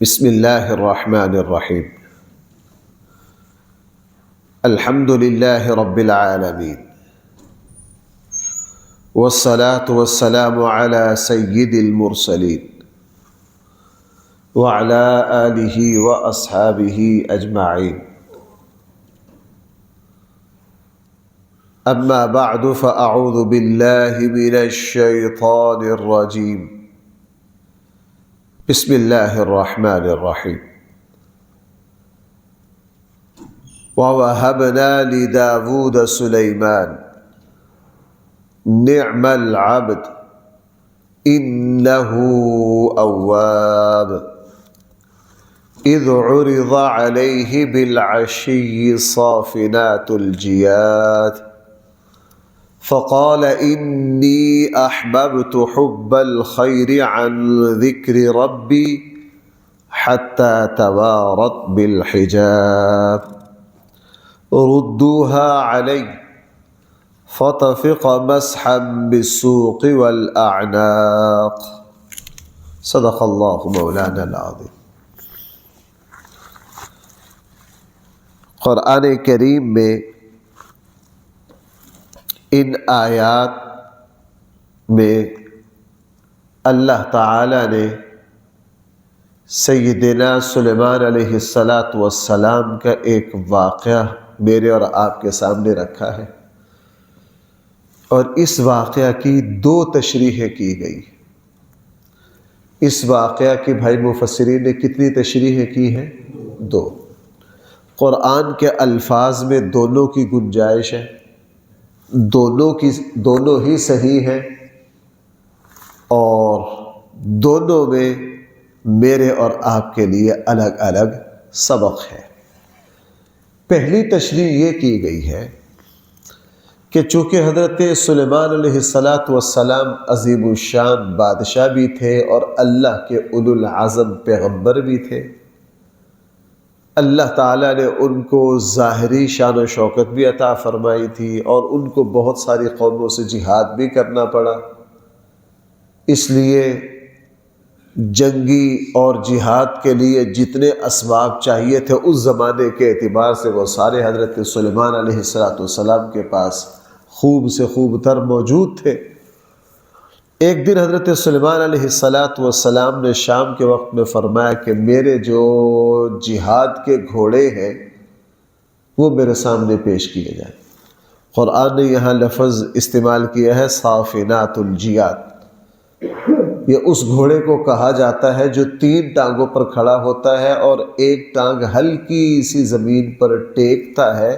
بسم اللہ الرحمن الرحیم الحمد للہ رب العالمین والصلاة والسلام على سید المرسلین وعلى آلہ واصحابہ اجمعین اما بعد فاعوذ باللہ من الشیطان الرجیم بسم اللہ الرحمن الرحیم وَوَهَبْنَا لِدَاوُودَ سُلَيْمَانَ نِعْمَ الْعَبْدُ إِنَّهُ أَوَّابٌ إِذْ عُرِضَ عَلَيْهِ بِالْعَشِيِّ الصَّافِنَاتُ الْجِيَادُ فقال إني أحببت حب الخير عن ذكر ربي حتى توارت بالحجاب ردوها علي فطفق مسحا بالسوق والأعناق صدق الله مولانا العظيم۔ قرآن کریم میں ان آیات میں اللہ تعالی نے سیدنا سلیمان علیہ السلام کا ایک واقعہ میرے اور آپ کے سامنے رکھا ہے، اور اس واقعہ کی دو تشریحیں کی گئی۔ اس واقعہ کی بھائی مفسرین نے کتنی تشریحیں کی ہیں؟ دو۔ قرآن کے الفاظ میں دونوں کی گنجائش ہے، دونوں ہی صحیح ہیں، اور دونوں میں میرے اور آپ کے لیے الگ الگ سبق ہے۔ پہلی تشریح یہ کی گئی ہے کہ چونکہ حضرت سلیمان علیہ السلام عظیم الشان بادشاہ بھی تھے اور اللہ کے اولو العزم پیغمبر بھی تھے، اللہ تعالیٰ نے ان کو ظاہری شان و شوکت بھی عطا فرمائی تھی، اور ان کو بہت ساری قوموں سے جہاد بھی کرنا پڑا۔ اس لیے جنگی اور جہاد کے لیے جتنے اسباب چاہیے تھے اس زمانے کے اعتبار سے وہ سارے حضرت سلیمان علیہ السلام کے پاس خوب سے خوب تر موجود تھے۔ ایک دن حضرت سلیمان علیہ السلام نے شام کے وقت میں فرمایا کہ میرے جو جہاد کے گھوڑے ہیں وہ میرے سامنے پیش کیے جائیں۔ قرآن نے یہاں لفظ استعمال کیا ہے صافنات الجیاد۔ یہ اس گھوڑے کو کہا جاتا ہے جو تین ٹانگوں پر کھڑا ہوتا ہے اور ایک ٹانگ ہلکی سی زمین پر ٹیکتا ہے،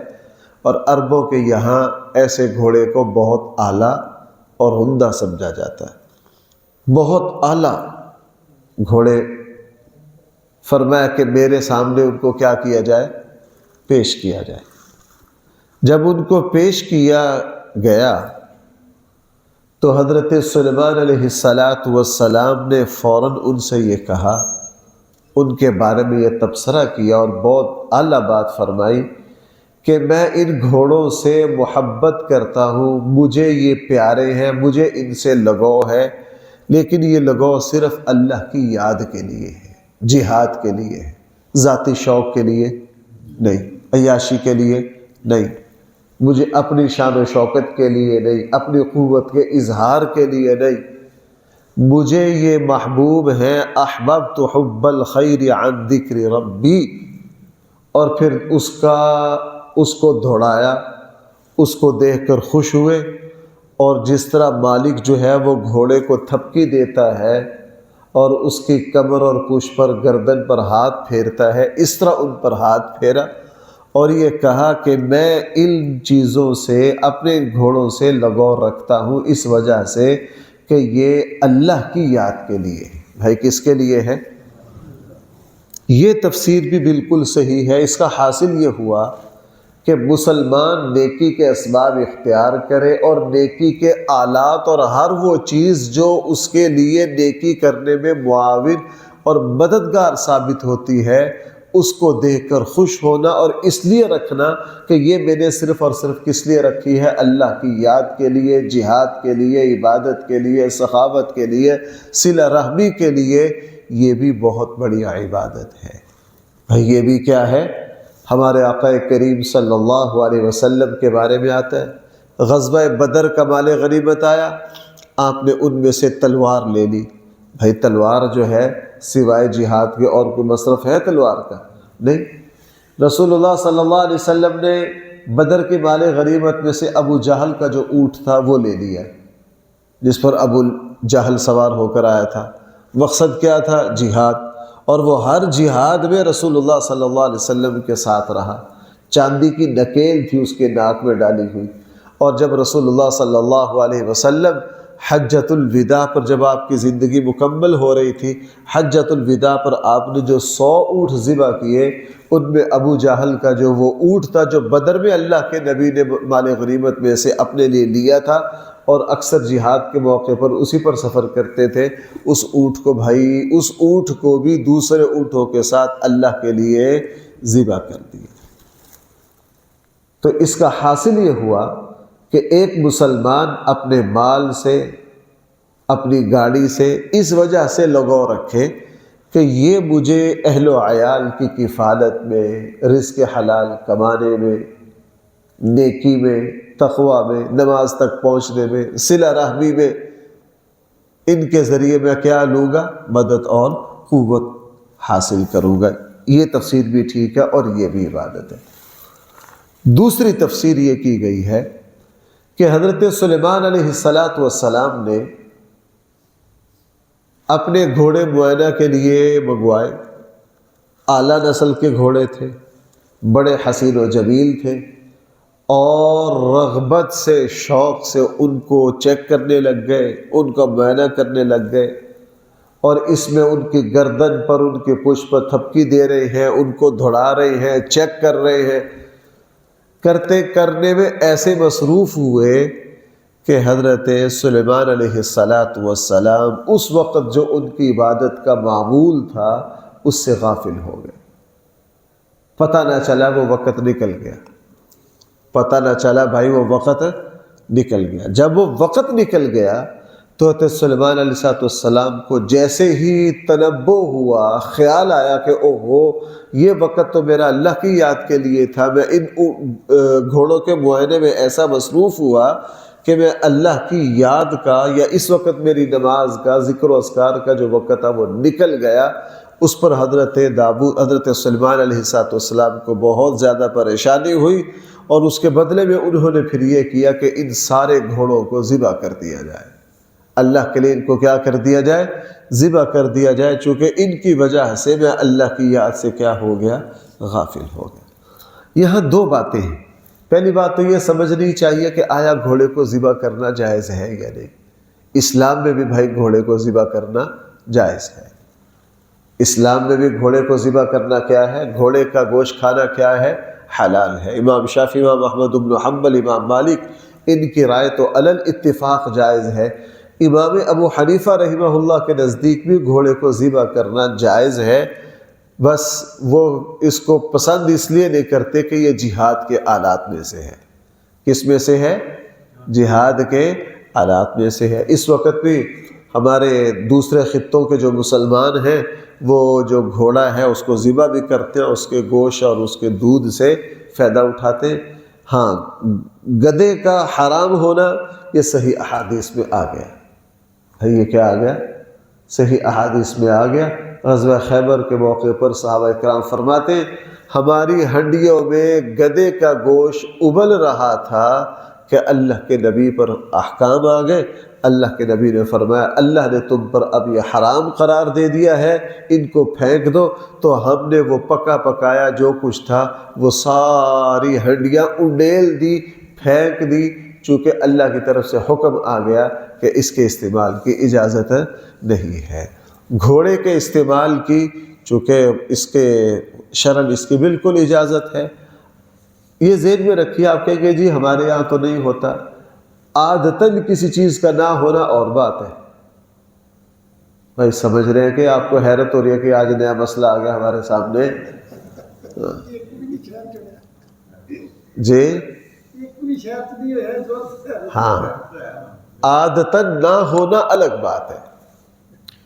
اور عربوں کے یہاں ایسے گھوڑے کو بہت اعلیٰ اور عمدہ سمجھا جاتا ہے۔ بہت اعلیٰ گھوڑے، فرمایا کہ میرے سامنے ان کو کیا کیا جائے؟ پیش کیا جائے۔ جب ان کو پیش کیا گیا تو حضرت سلیمان علیہ السلام نے فوراً ان سے یہ کہا، ان کے بارے میں یہ تبصرہ کیا اور بہت اعلیٰ بات فرمائی کہ میں ان گھوڑوں سے محبت کرتا ہوں، مجھے یہ پیارے ہیں، مجھے ان سے لگاؤ ہے، لیکن یہ لگاؤ صرف اللہ کی یاد کے لیے ہے، جہاد کے لیے ہے، ذاتی شوق کے لیے نہیں، عیاشی کے لیے نہیں، مجھے اپنی شان و شوکت کے لیے نہیں، اپنی قوت کے اظہار کے لیے نہیں، مجھے یہ محبوب ہے احببت حب الخیر عن ذکر ربی۔ اور پھر اس کو دوڑایا، اس کو دیکھ کر خوش ہوئے، اور جس طرح مالک جو ہے وہ گھوڑے کو تھپکی دیتا ہے اور اس کی کمر اور پشت پر گردن پر ہاتھ پھیرتا ہے، اس طرح ان پر ہاتھ پھیرا اور یہ کہا کہ میں ان چیزوں سے، اپنے گھوڑوں سے لگاؤ رکھتا ہوں اس وجہ سے کہ یہ اللہ کی یاد کے لیے ہے۔ بھائی کس کے لیے ہے؟ یہ تفسیر بھی بالکل صحیح ہے۔ اس کا حاصل یہ ہوا کہ مسلمان نیکی کے اسباب اختیار کرے اور نیکی کے آلات اور ہر وہ چیز جو اس کے لیے نیکی کرنے میں معاون اور مددگار ثابت ہوتی ہے اس کو دیکھ کر خوش ہونا، اور اس لیے رکھنا کہ یہ میں نے صرف اور صرف کس لیے رکھی ہے؟ اللہ کی یاد کے لیے، جہاد کے لیے، عبادت کے لیے، سخاوت کے لیے، صلہ رحمی کے لیے۔ یہ بھی بہت بڑی عبادت ہے۔ بھائی یہ بھی کیا ہے؟ ہمارے آقا کریم صلی اللہ علیہ وسلم کے بارے میں آتا ہے، غزوہ بدر کا مال غنیمت آیا، آپ نے ان میں سے تلوار لے لی۔ بھائی تلوار جو ہے سوائے جہاد کے اور کوئی مصرف ہے تلوار کا؟ نہیں۔ رسول اللہ صلی اللہ علیہ وسلم نے بدر کے مال غنیمت میں سے ابو جہل کا جو اونٹ تھا وہ لے لیا، جس پر ابو جہل سوار ہو کر آیا تھا۔ مقصد کیا تھا؟ جہاد۔ اور وہ ہر جہاد میں رسول اللہ صلی اللہ علیہ وسلم کے ساتھ رہا۔ چاندی کی نکیل تھی اس کے ناک میں ڈالی ہوئی، اور جب رسول اللہ صلی اللہ علیہ وسلم حجۃ الوداع پر جب آپ کی زندگی مکمل ہو رہی تھی، حجۃ الوداع پر آپ نے جو 100 اونٹ ذبح کیے، ان میں ابو جہل کا جو وہ اونٹ تھا جو بدر میں اللہ کے نبی نے مال غنیمت میں سے اپنے لیے لیا تھا اور اکثر جہاد کے موقع پر اسی پر سفر کرتے تھے، اس اونٹ کو بھائی اس اونٹ کو بھی دوسرے اونٹوں کے ساتھ اللہ کے لیے ذبح کر دیا۔ تو اس کا حاصل یہ ہوا کہ ایک مسلمان اپنے مال سے، اپنی گاڑی سے اس وجہ سے لگاؤ رکھے کہ یہ مجھے اہل و عیال کی کفالت میں، رزق حلال کمانے میں، نیکی میں، تقوی میں، نماز تک پہنچنے میں، صلہ رحمی میں، ان کے ذریعے میں کیا لوں گا؟ مدد اور قوت حاصل کروں گا۔ یہ تفسیر بھی ٹھیک ہے اور یہ بھی عبادت ہے۔ دوسری تفسیر یہ کی گئی ہے کہ حضرت سلیمان علیہ السلام نے اپنے گھوڑے معائنہ کے لیے منگوائے، اعلیٰ نسل کے گھوڑے تھے، بڑے حسین و جمیل تھے، اور رغبت سے، شوق سے ان کو چیک کرنے لگ گئے، ان کا معائنہ کرنے لگ گئے، اور اس میں ان کی گردن پر، ان کے پشت پر تھپکی دے رہے ہیں، ان کو دھڑا رہے ہیں، چیک کر رہے ہیں۔ کرنے میں ایسے مصروف ہوئے کہ حضرت سلیمان علیہ السلام اس وقت جو ان کی عبادت کا معمول تھا اس سے غافل ہو گئے۔ پتہ نہ چلا وہ وقت نکل گیا، پتہ نہ چلا بھائی وہ وقت نکل گیا۔ جب وہ وقت نکل گیا تو حضرت سلیمان علیہ السلام کو جیسے ہی تنبؤ ہوا، خیال آیا کہ اوہو یہ وقت تو میرا اللہ کی یاد کے لیے تھا، میں ان گھوڑوں کے معائنے میں ایسا مصروف ہوا کہ میں اللہ کی یاد کا، یا اس وقت میری نماز کا، ذکر و اذکار کا جو وقت تھا وہ نکل گیا۔ اس پر حضرت سلیمان علیہ السلام کو بہت زیادہ پریشانی ہوئی، اور اس کے بدلے میں انہوں نے پھر یہ کیا کہ ان سارے گھوڑوں کو ذبح کر دیا جائے، اللہ کے لیے ان کو کیا کر دیا جائے؟ ذبح کر دیا جائے، چونکہ ان کی وجہ سے میں اللہ کی یاد سے کیا ہو گیا؟ غافل ہو گیا۔ یہاں دو باتیں ہیں۔ پہلی بات تو یہ سمجھنی چاہیے کہ آیا گھوڑے کو ذبح کرنا جائز ہے یا نہیں؟ اسلام میں بھی بھائی گھوڑے کو ذبح کرنا جائز ہے۔ اسلام میں بھی گھوڑے کو ذبح کرنا کیا ہے؟ گھوڑے کا گوشت کھانا کیا ہے؟ حلال ہے۔ امام شافعی، امام احمد بن حنبل، امام مالک، ان کی رائے تو علی الاتفاق جائز ہے۔ امام ابو حنیفہ رحمہ اللہ کے نزدیک بھی گھوڑے کو ذبح کرنا جائز ہے، بس وہ اس کو پسند اس لیے نہیں کرتے کہ یہ جہاد کے آلات میں سے ہے۔ کس میں سے ہے؟ جہاد کے آلات میں سے ہے۔ اس وقت بھی ہمارے دوسرے خطوں کے جو مسلمان ہیں وہ جو گھوڑا ہے اس کو ذبح بھی کرتے ہیں، اس کے گوشت اور اس کے دودھ سے فائدہ اٹھاتے ہیں۔ ہاں، گدھے کا حرام ہونا یہ صحیح احادیث میں آ گیا ہے۔ یہ کیا آ گیا؟ صحیح احادیث میں آ گیا۔ غزوہ خیبر کے موقع پر صحابہ کرام فرماتے ہیں ہماری ہنڈیوں میں گدھے کا گوشت ابل رہا تھا کہ اللہ کے نبی پر احکام آ گئے۔ اللہ کے نبی نے فرمایا اللہ نے تم پر اب یہ حرام قرار دے دیا ہے، ان کو پھینک دو۔ تو ہم نے وہ پکا پکایا جو کچھ تھا وہ ساری ہنڈیاں انڈیل دی، پھینک دی، چونکہ اللہ کی طرف سے حکم آ گیا کہ اس کے استعمال کی اجازت نہیں ہے۔ گھوڑے کے استعمال کی چونکہ اس کے شرعاً اس کی بالکل اجازت ہے۔ یہ ذہن میں رکھیے، آپ کہیں گے جی ہمارے یہاں تو نہیں ہوتا۔ عادتاً کسی چیز کا نہ ہونا اور بات ہے۔ بھائی سمجھ رہے ہیں کہ آپ کو حیرت ہو رہی ہے کہ آج نیا مسئلہ آ گیا ہمارے سامنے؟ جی ہاں، عادتاً نہ ہونا الگ بات ہے۔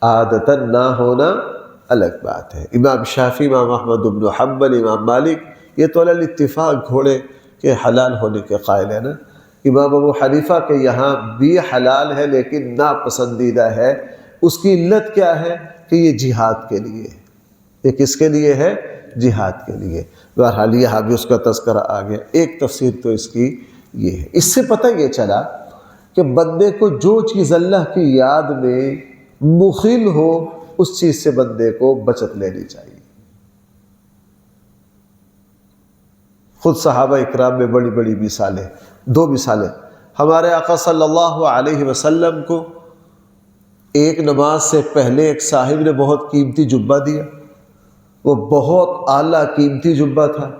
عادتاً نہ ہونا الگ بات ہے۔ امام شافعی، امام احمد بن حنبل، امام مالک یہ تو علی الاتفاق گھوڑے کے حلال ہونے کے قائل ہے نا۔ امام ابو حنیفہ کے یہاں بھی حلال ہے لیکن ناپسندیدہ ہے۔ اس کی علت کیا ہے کہ یہ جہاد کے لیے ہے۔ یہ کس کے لیے ہے؟ جہاد کے لیے۔ بہرحال یہاں بھی اس کا تذکرہ آ گیا۔ ایک تفسیر تو اس کی یہ ہے۔ اس سے پتہ یہ چلا کہ بندے کو جو چیز اللہ کی یاد میں مخل ہو اس چیز سے بندے کو بچت لینی چاہیے۔ خود صحابہ اکرام میں بڑی بڑی مثالیں، دو مثالیں۔ ہمارے آقا صلی اللہ علیہ وسلم کو ایک نماز سے پہلے ایک صاحب نے بہت قیمتی جبہ دیا، وہ بہت اعلیٰ قیمتی جبہ تھا۔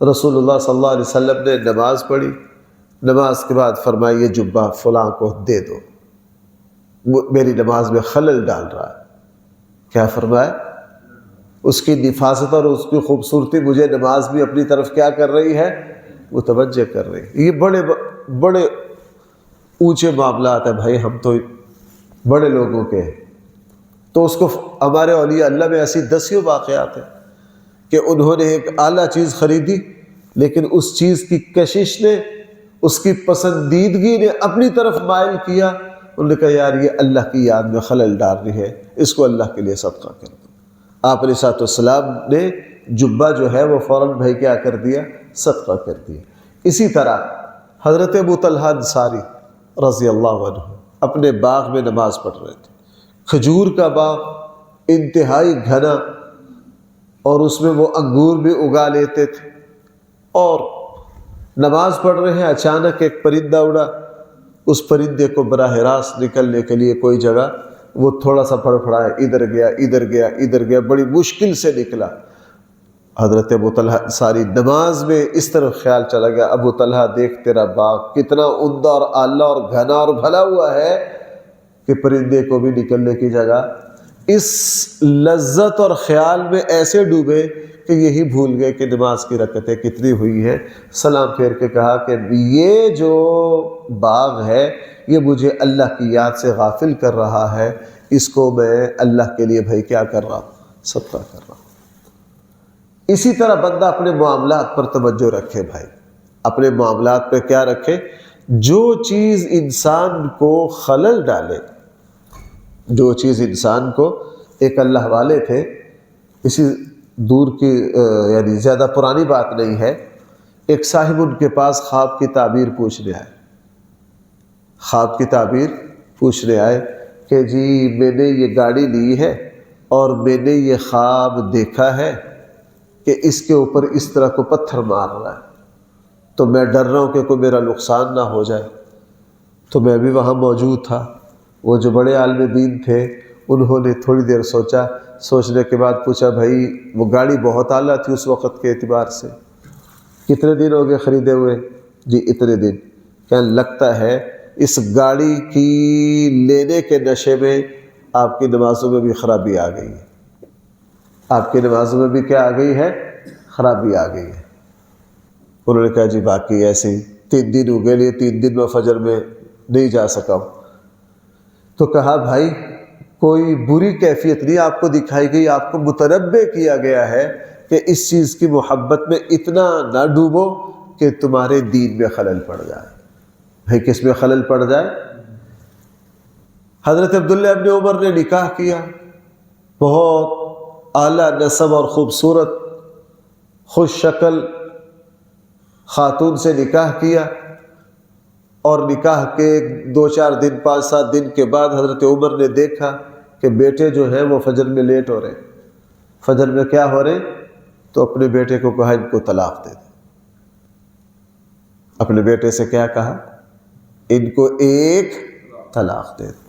رسول اللہ صلی اللہ علیہ وسلم نے نماز پڑھی، نماز کے بعد فرمایا یہ جبہ فلاں کو دے دو، میری نماز میں خلل ڈال رہا ہے۔ کیا فرمایا؟ اس کی نفاست اور اس کی خوبصورتی مجھے نماز بھی اپنی طرف کیا کر رہی ہے؟ متوجہ کر رہی ہے۔ یہ بڑے اونچے معاملات ہیں بھائی، ہم تو بڑے لوگوں کے ہیں۔ تو اس کو ہمارے اولیاء اللہ میں ایسی دسیوں واقعات ہیں کہ انہوں نے ایک اعلیٰ چیز خریدی لیکن اس چیز کی کشش نے، اس کی پسندیدگی نے اپنی طرف مائل کیا۔ انہوں نے کہا یار یہ اللہ کی یاد میں خلل ڈال رہی ہے، اس کو اللہ کے لیے صدقہ کر دو۔ آپ علیہ الصلوۃ والسلام نے جبہ جو ہے وہ فوراً بھائی کیا کر دیا؟ صدقہ کر دیا۔ اسی طرح حضرت ابو طلحہ انصاری رضی اللہ عنہ اپنے باغ میں نماز پڑھ رہے تھے۔ کھجور کا باغ انتہائی گھنا اور اس میں وہ انگور بھی اگا لیتے تھے، اور نماز پڑھ رہے ہیں، اچانک ایک پرندہ اڑا۔ اس پرندے کو براہ راست نکلنے کے لیے کوئی جگہ، وہ تھوڑا سا پھڑپھڑایا، ادھر گیا ادھر گیا ادھر گیا، بڑی مشکل سے نکلا۔ حضرت ابو طلحہ انصاری نماز میں اس طرف خیال چلا گیا، ابو طلحہ دیکھ تیرا باغ کتنا عمدہ اور اعلیٰ اور گھنا اور بھلا ہوا ہے کہ پرندے کو بھی نکلنے کی جگہ۔ اس لذت اور خیال میں ایسے ڈوبے کہ یہی بھول گئے کہ نماز کی رکعتیں کتنی ہوئی ہیں۔ سلام پھیر کے کہا کہ یہ جو باغ ہے یہ مجھے اللہ کی یاد سے غافل کر رہا ہے، اس کو میں اللہ کے لیے بھائی کیا کر رہا ہوں؟ صدقہ کر رہا ہوں۔ اسی طرح بندہ اپنے معاملات پر توجہ رکھے بھائی، اپنے معاملات پہ کیا رکھے؟ جو چیز انسان کو خلل ڈالے، جو چیز انسان کو، ایک اللہ والے تھے، اسی دور کی یعنی زیادہ پرانی بات نہیں ہے، ایک صاحب ان کے پاس خواب کی تعبیر پوچھنے آئے۔ خواب کی تعبیر پوچھنے آئے کہ جی میں نے یہ گاڑی لی ہے اور میں نے یہ خواب دیکھا ہے کہ اس کے اوپر اس طرح کو پتھر مار رہا ہے، تو میں ڈر رہا ہوں کہ کوئی میرا نقصان نہ ہو جائے۔ تو میں بھی وہاں موجود تھا۔ وہ جو بڑے عالم دین تھے انہوں نے تھوڑی دیر سوچا، سوچنے کے بعد پوچھا بھائی وہ گاڑی بہت اعلیٰ تھی اس وقت کے اعتبار سے، کتنے دن ہو گئے خریدے ہوئے؟ جی اتنے دن۔ کہنے لگتا ہے اس گاڑی کی لینے کے نشے میں آپ کی نمازوں میں بھی خرابی آ گئی ہے، آپ کی نمازوں میں بھی کیا آ گئی ہے؟ خرابی آ گئی ہے۔ انہوں نے کہا جی باقی ایسے ہی 3 دن ہو گئے، 3 دن میں فجر میں نہیں جا سکا ہوں۔ تو کہا بھائی کوئی بری کیفیت نہیں آپ کو دکھائی گئی، آپ کو متنبہ کیا گیا ہے کہ اس چیز کی محبت میں اتنا نہ ڈوبو کہ تمہارے دین میں خلل پڑ جائے۔ بھائی کس میں خلل پڑ جائے؟ حضرت عبداللہ ابن عمر نے نکاح کیا، بہت اعلیٰ نسب اور خوبصورت خوش شکل خاتون سے نکاح کیا، اور نکاح کے 2-4 دن 5-7 دن کے بعد حضرت عمر نے دیکھا کہ بیٹے جو ہیں وہ فجر میں لیٹ ہو رہے ہیں، فجر میں کیا ہو رہے ہیں، تو اپنے بیٹے کو کہا ان کو طلاق دے دو۔ اپنے بیٹے سے کیا کہا؟ ان کو ایک طلاق دے دو۔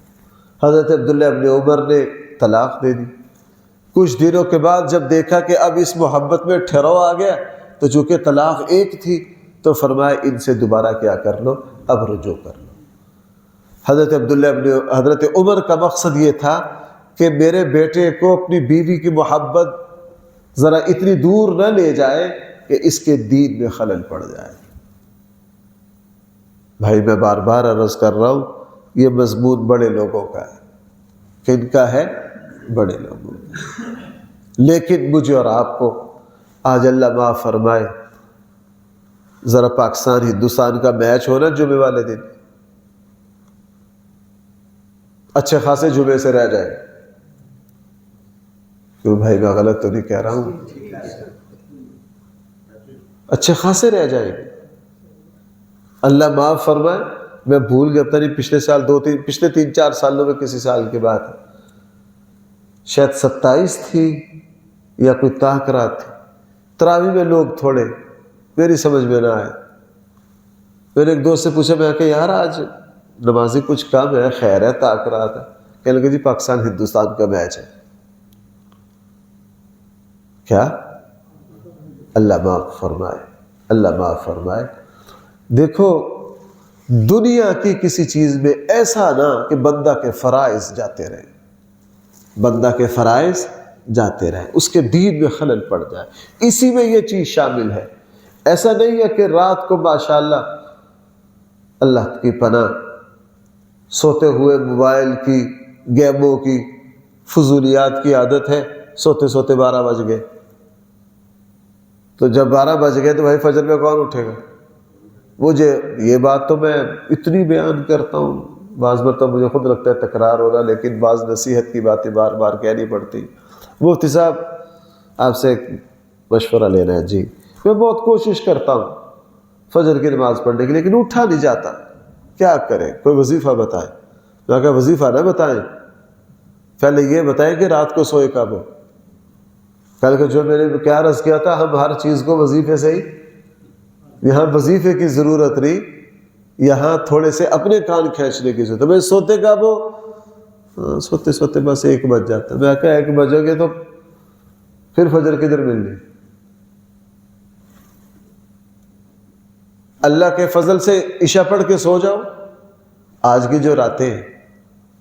حضرت عبداللہ ابن عمر نے طلاق دے دی۔ کچھ دنوں کے بعد جب دیکھا کہ اب اس محبت میں ٹھہراؤ آ گیا، تو چونکہ طلاق ایک تھی تو فرمایا ان سے دوبارہ کیا کر لو، اب رجوع کر لو۔ حضرت عمر کا مقصد یہ تھا کہ میرے بیٹے کو اپنی بیوی کی محبت ذرا اتنی دور نہ لے جائے کہ اس کے دین میں خلل پڑ جائے۔ بھائی میں بار بار عرض کر رہا ہوں، یہ مضمون بڑے لوگوں کا ہے کن کا ہے؟ بڑے لوگوں کا۔ لیکن مجھے اور آپ کو آج اللہ معاف فرمائے، ذرا پاکستان ہندوستان کا میچ ہونا جمعے والے دن، اچھے خاصے جمعے سے رہ جائے، کیوں بھائی میں غلط تو نہیں کہہ رہا ہوں؟ اچھے خاصے رہ جائیں گے، اللہ معاف فرمائے۔ میں بھول گیا، پتہ نہیں پچھلے سال پچھلے 3-4 سالوں میں کسی سال کی بات ہے، شاید 27 تھی یا کوئی تاکرات تھی، تراویح میں لوگ تھوڑے، میری سمجھ میں نہ آئے۔ میں نے ایک دوست سے پوچھا، میں کہ یار آج نمازی کچھ کم ہے، خیر ہے، تاکرات ہے؟ کہنے لگے جی پاکستان ہندوستان کا میچ ہے۔ کیا؟ اللہ معاف فرمائے، اللہ معاف فرمائے۔ دیکھو دنیا کی کسی چیز میں ایسا نہ کہ بندہ کے فرائض جاتے رہے، بندہ کے فرائض جاتے رہے، اس کے دین میں خلل پڑ جائے، اسی میں یہ چیز شامل ہے۔ ایسا نہیں ہے کہ رات کو ماشاءاللہ اللہ کی پناہ سوتے ہوئے موبائل کی، گیموں کی، فضولیات کی عادت ہے، سوتے سوتے 12 بج گئے، تو جب 12 بج گئے تو بھائی فجر میں کون اٹھے گا؟ مجھے یہ بات تو میں اتنی بیان کرتا ہوں، بعض مرتبہ مجھے خود لگتا ہے تکرار ہو رہا، لیکن بعض نصیحت کی باتیں بار بار کہنی پڑتی۔ مفتی صاحب آپ سے ایک مشورہ لینا ہے جی، میں بہت کوشش کرتا ہوں فجر کی نماز پڑھنے کی، لیکن اٹھا نہیں جاتا، کیا کریں؟ کوئی وظیفہ بتائیں۔ میں کہا وظیفہ نہ بتائیں، پہلے یہ بتائیں کہ رات کو سوئے کب ہو۔ کل کے جو میں نے کیا عرض کیا تھا، ہم ہر چیز کو وظیفے سے ہی، یہاں وظیفے کی ضرورت نہیں، یہاں تھوڑے سے اپنے کان کھینچنے کی ضرورت ہے۔ میں سوتے کب ہو؟ سوتے سوتے بس 1 بج جاتا ہے۔ میں کہا 1 بجو گے تو پھر فجر کدھر ملنی؟ اللہ کے فضل سے عشاء پڑھ کے سو جاؤ۔ آج کی جو راتیں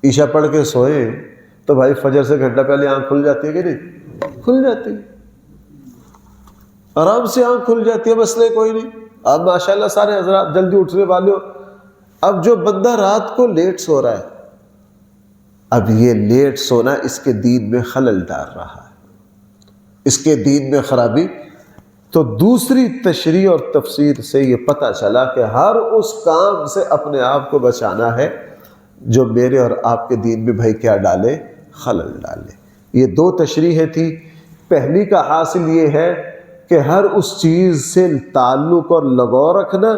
عشاء پڑھ کے سوئے تو بھائی فجر سے گھنٹہ پہلے آنکھ کھل جاتی ہے کہ نہیں؟ کھل جاتی ہے، آرام سے آنکھ کھل جاتی ہے، مسئلے کوئی نہیں۔ اب ماشاءاللہ سارے حضرات جلدی اٹھنے والے ہو۔ اب جو بندہ رات کو لیٹ سو رہا ہے، اب یہ لیٹ سونا اس کے دین میں خلل ڈال رہا ہے، اس کے دین میں خرابی۔ تو دوسری تشریح اور تفسیر سے یہ پتہ چلا کہ ہر اس کام سے اپنے آپ کو بچانا ہے جو میرے اور آپ کے دین میں بھائی کیا ڈالے؟ خلل ڈالے۔ یہ 2 تشریحیں تھیں۔ پہلی کا حاصل یہ ہے کہ ہر اس چیز سے تعلق اور لگاؤ رکھنا،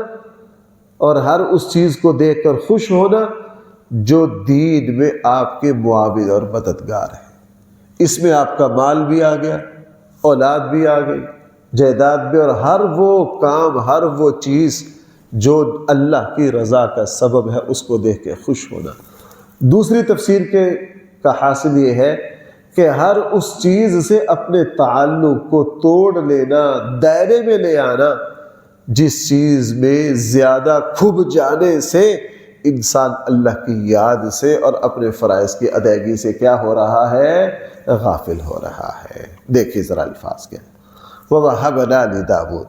اور ہر اس چیز کو دیکھ کر خوش ہونا جو دین میں آپ کے معاون اور مددگار ہے۔ اس میں آپ کا مال بھی آ گیا، اولاد بھی آ گئی، جائیداد بھی، اور ہر وہ کام، ہر وہ چیز جو اللہ کی رضا کا سبب ہے اس کو دیکھ کے خوش ہونا۔ دوسری تفسیر کا حاصل یہ ہے کہ ہر اس چیز سے اپنے تعلق کو توڑ لینا، دائرے میں لے آنا جس چیز میں زیادہ کھب جانے سے انسان اللہ کی یاد سے اور اپنے فرائض کی ادائیگی سے کیا ہو رہا ہے؟ غافل ہو رہا ہے۔ دیکھیے ذرا الفاظ کیا، وَوَهَبْنَا لِدَاوُودَ،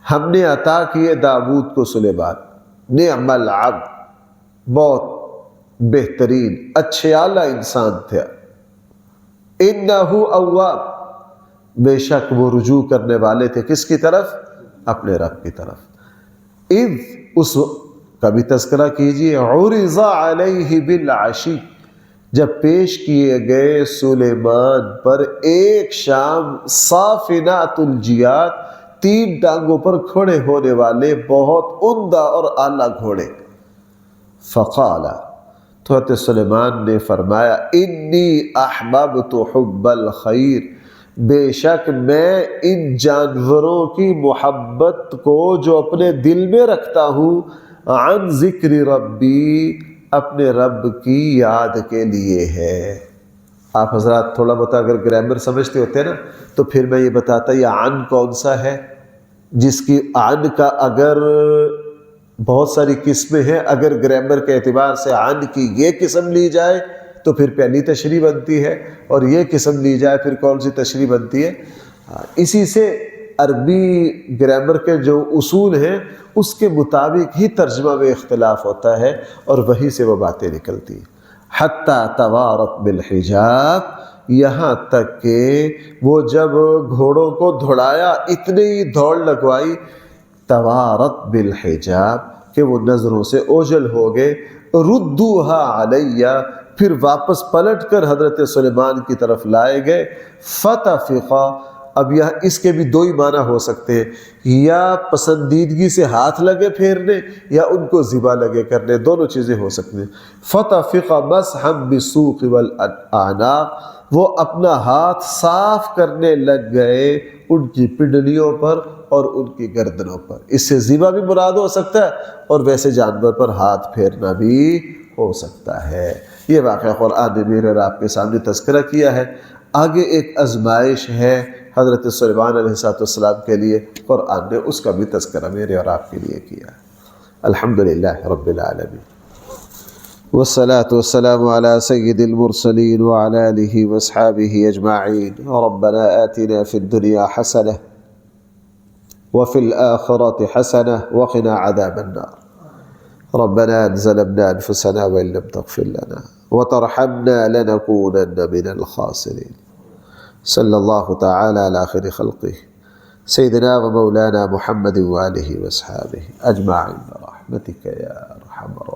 ہم نے عطا کیے داؤد کو سلیمان، نعم العبد، بہت بہترین اچھے اعلیٰ انسان تھے، انہ اواب، بے شک وہ رجوع کرنے والے تھے کس کی طرف؟ اپنے رب کی طرف۔ اذ، اس کا بھی تذکرہ کیجئے، عرض علیہ بالعشی، جب پیش کیے گئے سلیمان پر ایک شام صافنات الجیاد، 3 ٹانگوں پر کھڑے ہونے والے بہت عمدہ اور اعلیٰ گھوڑے۔ فقال، تو حضرت سلیمان نے فرمایا، انی احببت حب الخیر، بے شک میں ان جانوروں کی محبت کو جو اپنے دل میں رکھتا ہوں، عن ذکر ربی، اپنے رب کی یاد کے لیے ہے۔ آپ حضرات تھوڑا بہت اگر گرامر سمجھتے ہوتے نا تو پھر میں یہ بتاتا یہ عن کون سا ہے، جس کی عن کا اگر بہت ساری قسمیں ہیں، اگر گرامر کے اعتبار سے عن کی یہ قسم لی جائے تو پھر پہلی تشریح بنتی ہے، اور یہ قسم لی جائے پھر کون سی تشریح بنتی ہے؟ اسی سے عربی گرامر کے جو اصول ہیں اس کے مطابق ہی ترجمہ میں اختلاف ہوتا ہے، اور وہی سے وہ باتیں نکلتی ہیں۔ حتیٰ توارت بالحجاب، یہاں تک کہ وہ جب گھوڑوں کو دوڑایا اتنی ہی دوڑ لگوائی، توارت بالحجاب کہ وہ نظروں سے اوجھل ہو گئے، ردوها علیہ، پھر واپس پلٹ کر حضرت سلیمان کی طرف لائے گئے، فتفقا، اب یہاں اس کے بھی دو ہی معنی ہو سکتے ہیں، یا پسندیدگی سے ہاتھ لگے پھیرنے یا ان کو ذبح لگے کرنے، دونوں چیزیں ہو سکتی ہیں۔ فتفقا مسحا بالسوق والاعناق، وہ اپنا ہاتھ صاف کرنے لگ گئے ان کی پنڈلیوں پر اور ان کی گردنوں پر۔ اس سے ذبح بھی مراد ہو سکتا ہے اور ویسے جانور پر ہاتھ پھیرنا بھی ہو سکتا ہے۔ یہ واقعہ قرآن نے میرے اور آپ کے سامنے تذکرہ کیا ہے۔ آگے ایک آزمائش ہے حضرت سلیمان علیہ السلام کے لیے، قرآن نے اس کا بھی تذکرہ میرے اور آپ کے لیے کیا ہے۔ الحمدللہ رب العالمین، والصلاة والسلام على سید المرسلین وعلى آلہ واصحابہ اجمعین۔ ربنا آتنا فی الدنیا حسنہ وفي الآخرة حسنة وقنا عذاب النار۔ ربنا ظلمنا أنفسنا وإن لم تغفر لنا وترحمنا لنكونن من الخاسرين۔ صلی اللہ تعالی علی خیر خلقہ سیدنا و مولانا محمد وآلہ وصحابہ اجمعین برحمتک یا ارحم الراحمین۔